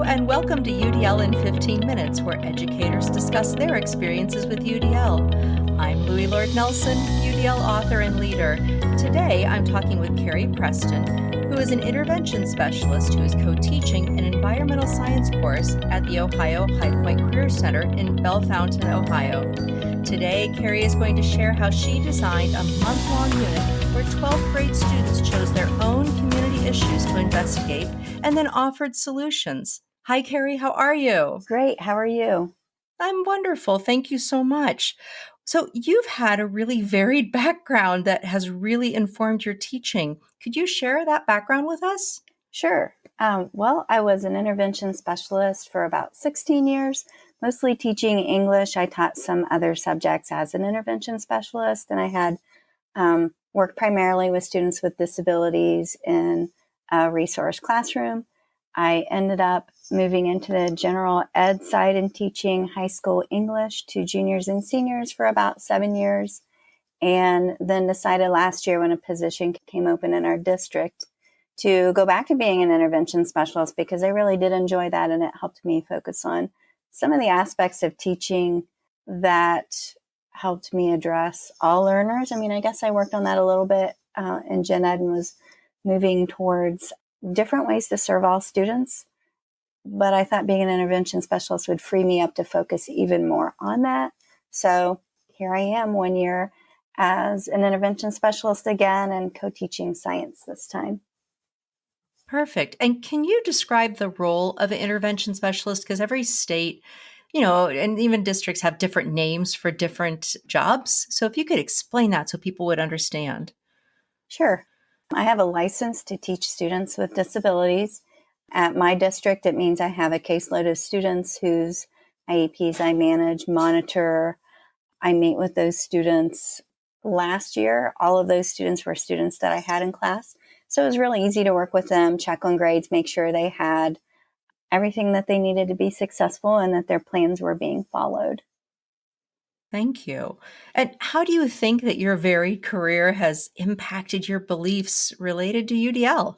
and welcome to UDL in 15 Minutes, where educators discuss their experiences with UDL. I'm Louie Lord Nelson, UDL author and leader. Today, I'm talking with Carrie Preston, who is an intervention specialist who is co-teaching an environmental science course at the Ohio High Point Career Center in Bellefontaine, Ohio. Today, Carrie is going to share how she designed a month-long unit where 12th grade students chose their own community issues to investigate and then offered solutions. Hi, Carrie. How are you? Great. How are you? I'm wonderful. Thank you so much. So you've had a really varied background that has really informed your teaching. Could you share that background with us? Sure. Well, I was an intervention specialist for about 16 years, mostly teaching English. I taught some other subjects as an intervention specialist, and I had worked primarily with students with disabilities in a resource classroom. I ended up moving into the general ed side and teaching high school English to juniors and seniors for about 7 years, and then decided last year when a position came open in our district to go back to being an intervention specialist because I really did enjoy that, and it helped me focus on some of the aspects of teaching that helped me address all learners. I mean, I guess I worked on that a little bit in gen ed and was moving towards different ways to serve all students. But I thought being an intervention specialist would free me up to focus even more on that. So here I am 1 year as an intervention specialist again and co-teaching science this time. Perfect. And can you describe the role of an intervention specialist? Because every state, and even districts have different names for different jobs. So if you could explain that so people would understand. Sure. I have a license to teach students with disabilities. At my district, it means I have a caseload of students whose IEPs I manage, monitor. I meet with those students. Last year, all of those students were students that I had in class. So it was really easy to work with them, check on grades, make sure they had everything that they needed to be successful and that their plans were being followed. Thank you. And how do you think that your varied career has impacted your beliefs related to UDL?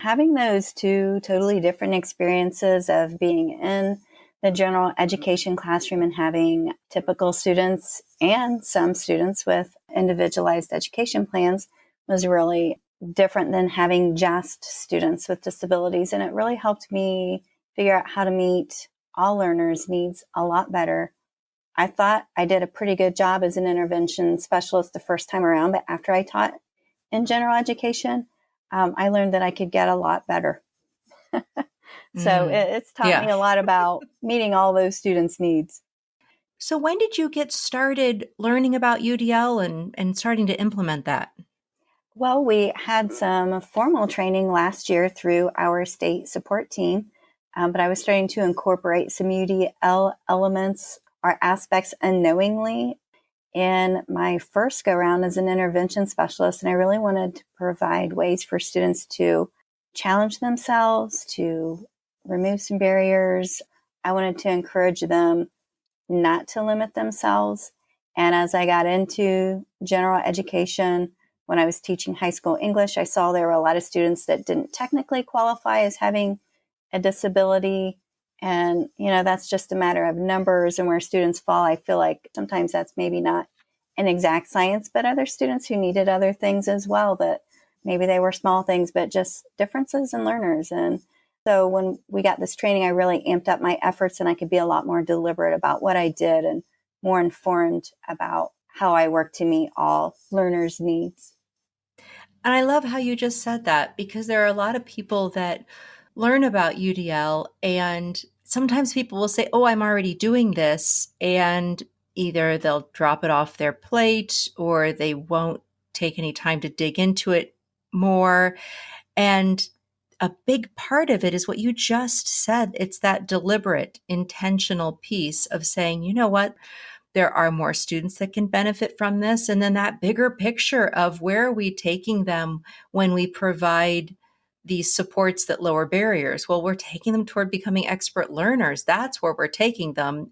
Having those two totally different experiences of being in the general education classroom and having typical students and some students with individualized education plans was really different than having just students with disabilities. And it really helped me figure out how to meet all learners' needs a lot better. I thought I did a pretty good job as an intervention specialist the first time around, but after I taught in general education, I learned that I could get a lot better. So it's taught me a lot about meeting all those students' needs. So when did you get started learning about UDL and starting to implement that? Well, we had some formal training last year through our state support team, but I was starting to incorporate some UDL elements or aspects unknowingly in my first go-round as an intervention specialist, and I really wanted to provide ways for students to challenge themselves, to remove some barriers. I wanted to encourage them not to limit themselves. And as I got into general education, when I was teaching high school English, I saw there were a lot of students that didn't technically qualify as having a disability. And, that's just a matter of numbers and where students fall. I feel like sometimes that's maybe not an exact science, but other students who needed other things as well, that maybe they were small things, but just differences in learners. And so when we got this training, I really amped up my efforts and I could be a lot more deliberate about what I did and more informed about how I work to meet all learners' needs. And I love how you just said that, because there are a lot of people that learn about UDL and sometimes people will say, oh, I'm already doing this. And either they'll drop it off their plate or they won't take any time to dig into it more. And a big part of it is what you just said. It's that deliberate, intentional piece of saying, you know what? There are more students that can benefit from this. And then that bigger picture of where are we taking them when we provide these supports that lower barriers? Well, we're taking them toward becoming expert learners. That's where we're taking them.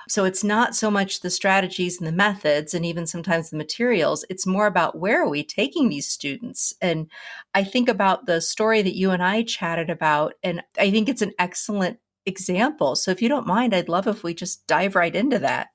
So it's not so much the strategies and the methods and even sometimes the materials. It's more about where are we taking these students? And I think about the story that you and I chatted about, and I think it's an excellent examples. So if you don't mind, I'd love if we just dive right into that.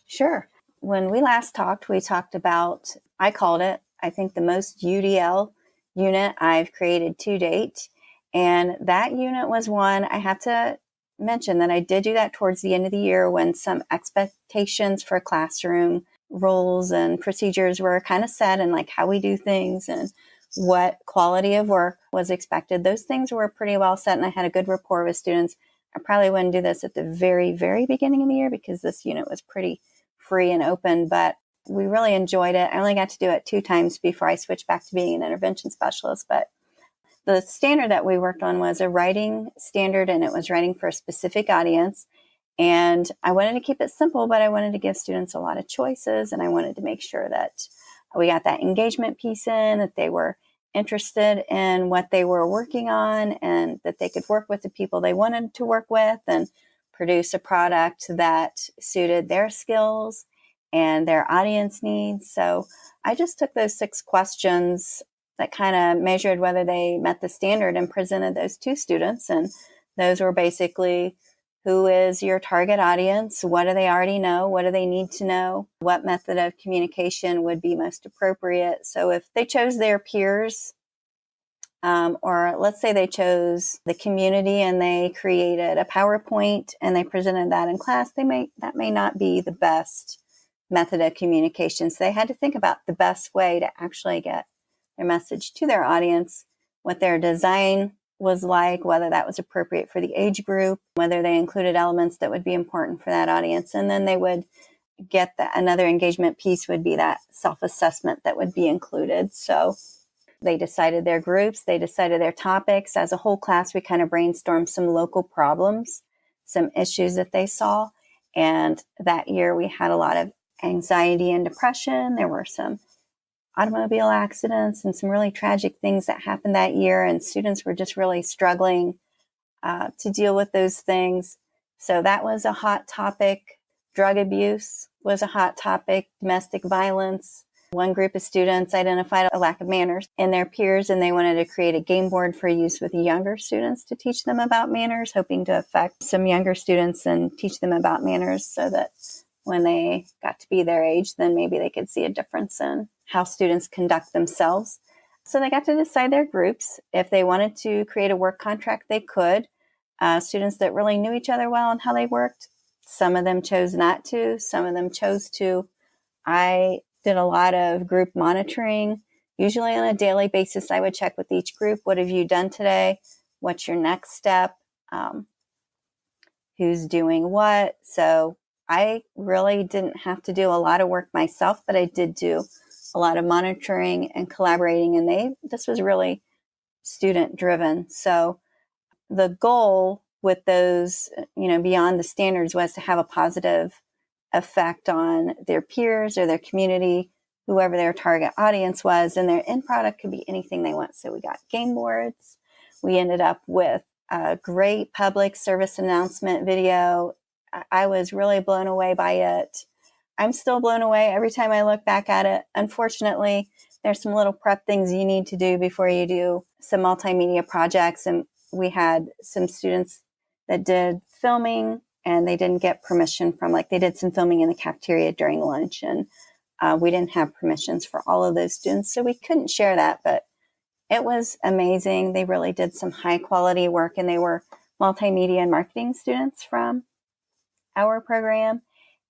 Sure. When we last talked, we talked about, I called it, I think, the most UDL unit I've created to date. And that unit was one I have to mention that I did do that towards the end of the year when some expectations for classroom roles and procedures were kind of set, and like how we do things and what quality of work was expected. Those things were pretty well set, and I had a good rapport with students. I probably wouldn't do this at the very, very beginning of the year because this unit was pretty free and open, but we really enjoyed it. I only got to do it 2 times before I switched back to being an intervention specialist. But the standard that we worked on was a writing standard, and it was writing for a specific audience. And I wanted to keep it simple, but I wanted to give students a lot of choices, and I wanted to make sure that we got that engagement piece in, that they were interested in what they were working on, and that they could work with the people they wanted to work with and produce a product that suited their skills and their audience needs. So I just took those 6 questions that kind of measured whether they met the standard and presented those to students. And those were basically, who is your target audience? What do they already know? What do they need to know? What method of communication would be most appropriate? So if they chose their peers, or let's say they chose the community and they created a PowerPoint and they presented that in class, that may not be the best method of communication. So they had to think about the best way to actually get their message to their audience, what their design was like, whether that was appropriate for the age group, whether they included elements that would be important for that audience. And then they would get another engagement piece would be that self-assessment that would be included. So they decided their groups, they decided their topics. As a whole class, we kind of brainstormed some local problems, some issues that they saw. And that year we had a lot of anxiety and depression. There were some automobile accidents and some really tragic things that happened that year. And students were just really struggling to deal with those things. So that was a hot topic. Drug abuse was a hot topic, domestic violence. One group of students identified a lack of manners in their peers, and they wanted to create a game board for use with younger students to teach them about manners, hoping to affect some younger students and teach them about manners so that when they got to be their age, then maybe they could see a difference in how students conduct themselves. So they got to decide their groups. If they wanted to create a work contract, they could. Students that really knew each other well and how they worked, some of them chose not to, some of them chose to. I did a lot of group monitoring. Usually on a daily basis, I would check with each group. What have you done today? What's your next step? Who's doing what? So I really didn't have to do a lot of work myself, but I did do a lot of monitoring and collaborating. And this was really student driven. So the goal with those, beyond the standards, was to have a positive effect on their peers or their community, whoever their target audience was, and their end product could be anything they want. So we got game boards. We ended up with a great public service announcement video. I was really blown away by it. I'm still blown away every time I look back at it. Unfortunately, there's some little prep things you need to do before you do some multimedia projects. And we had some students that did filming and they didn't get permission from, they did some filming in the cafeteria during lunch, and we didn't have permissions for all of those students. So we couldn't share that, but it was amazing. They really did some high quality work, and they were multimedia and marketing students from our program.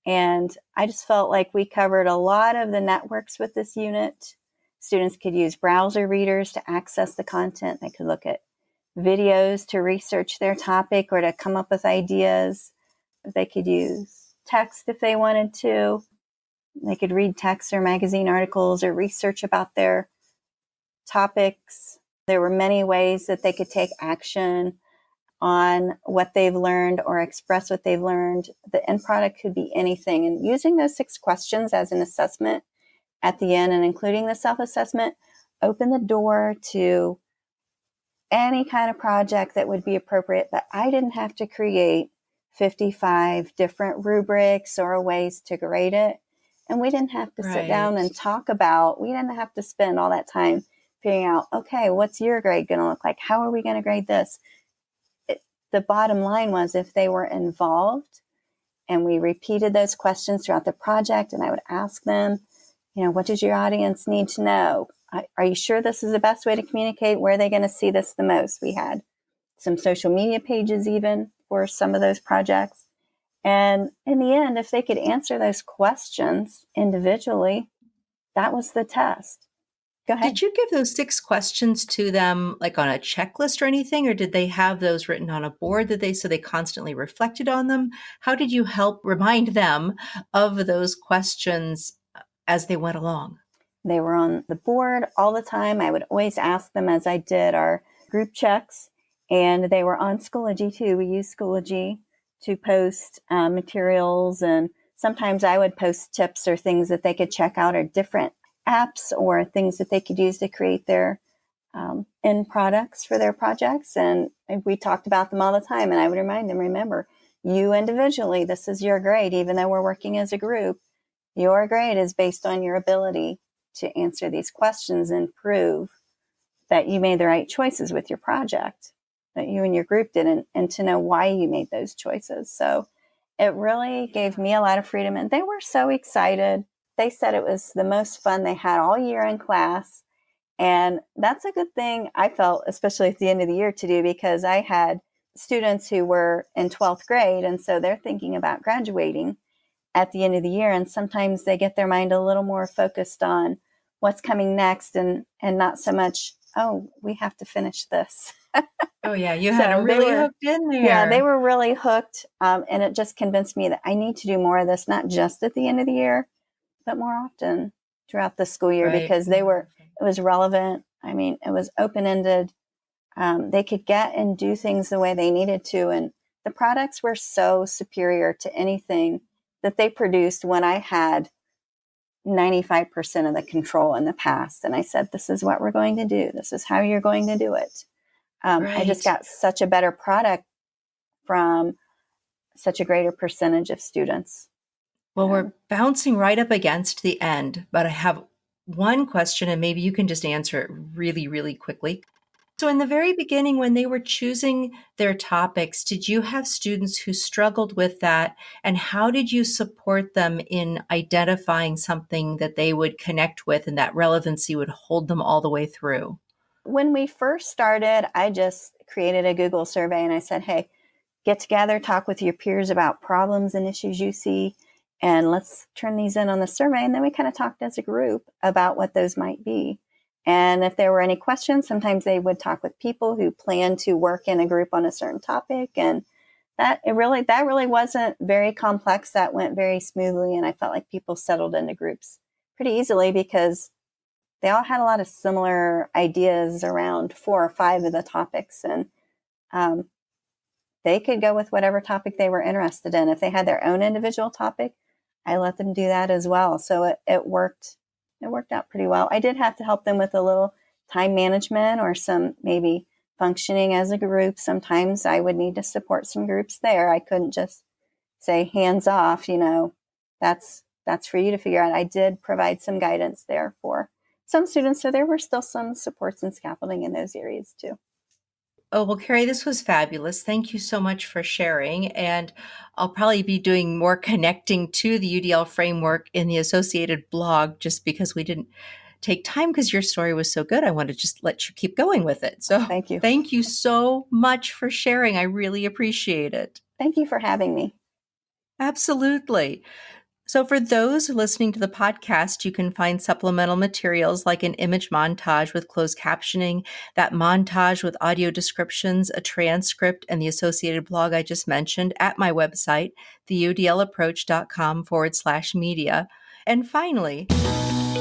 And I just felt like we covered a lot of the networks with this unit. Students could use browser readers to access the content. They could look at videos to research their topic or to come up with ideas. They could use text if they wanted to. They could read texts or magazine articles or research about their topics. There were many ways that they could take action on what they've learned or express what they've learned. The end product could be anything. And using those 6 questions as an assessment at the end and including the self-assessment opened the door to any kind of project that would be appropriate. But I didn't have to create 55 different rubrics or ways to grade it. And we didn't have to sit down and we didn't have to spend all that time figuring out, okay, what's your grade going to look like? How are we going to grade this? the bottom line was if they were involved and we repeated those questions throughout the project, and I would ask them, what does your audience need to know? Are you sure this is the best way to communicate? Where are they going to see this the most? We had some social media pages even for some of those projects. And in the end, if they could answer those questions individually, that was the test. Go ahead. Did you give those 6 questions to them like on a checklist or anything, or did they have those written on a board so they constantly reflected on them? How did you help remind them of those questions as they went along? They were on the board all the time. I would always ask them as I did our group checks, and they were on Schoology too. We use Schoology to post materials, and sometimes I would post tips or things that they could check out, or different apps or things that they could use to create their end products for their projects. And we talked about them all the time, and I would remind them, remember, you individually, this is your grade. Even though we're working as a group, your grade is based on your ability to answer these questions and prove that you made the right choices with your project, that you and your group did, and to know why you made those choices. So it really gave me a lot of freedom, and they were so excited. They said it was the most fun they had all year in class. And that's a good thing, I felt, especially at the end of the year, to do, because I had students who were in 12th grade, and so they're thinking about graduating at the end of the year. And sometimes they get their mind a little more focused on what's coming next, and not so much, oh, we have to finish this. Oh yeah, you had them really hooked in there. Yeah, they were really hooked. And it just convinced me that I need to do more of this, not just at the end of the year, but more often throughout the school year, because it was relevant. I mean, it was open-ended. They could get and do things the way they needed to. And the products were so superior to anything that they produced when I had 95% of the control in the past. And I said, this is what we're going to do. This is how you're going to do it. I just got such a better product from such a greater percentage of students. Well, we're bouncing right up against the end, but I have one question, and maybe you can just answer it really, really quickly. So in the very beginning, when they were choosing their topics, did you have students who struggled with that? And how did you support them in identifying something that they would connect with and that relevancy would hold them all the way through? When we first started, I just created a Google survey, and I said, hey, get together, talk with your peers about problems and issues you see, and let's turn these in on the survey. And then we kind of talked as a group about what those might be. And if there were any questions, sometimes they would talk with people who plan to work in a group on a certain topic. And that really wasn't very complex. That went very smoothly. And I felt like people settled into groups pretty easily, because they all had a lot of similar ideas around 4 or 5 of the topics. And they could go with whatever topic they were interested in. If they had their own individual topic, I let them do that as well. So it worked. It worked out pretty well. I did have to help them with a little time management, or some maybe functioning as a group. Sometimes I would need to support some groups there. I couldn't just say hands off, that's for you to figure out. I did provide some guidance there for some students. So there were still some supports and scaffolding in those areas too. Oh, well, Carrie, this was fabulous. Thank you so much for sharing. And I'll probably be doing more connecting to the UDL framework in the associated blog, just because we didn't take time, because your story was so good. I want to just let you keep going with it. So Thank you. Thank you so much for sharing. I really appreciate it. Thank you for having me. Absolutely. So for those listening to the podcast, you can find supplemental materials like an image montage with closed captioning, that montage with audio descriptions, a transcript, and the associated blog I just mentioned at my website, theudlapproach.com/media. And finally,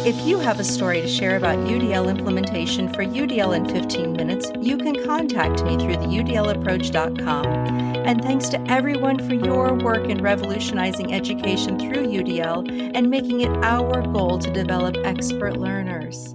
if you have a story to share about UDL implementation for UDL in 15 minutes, you can contact me through theudlapproach.com. And thanks to everyone for your work in revolutionizing education through UDL and making it our goal to develop expert learners.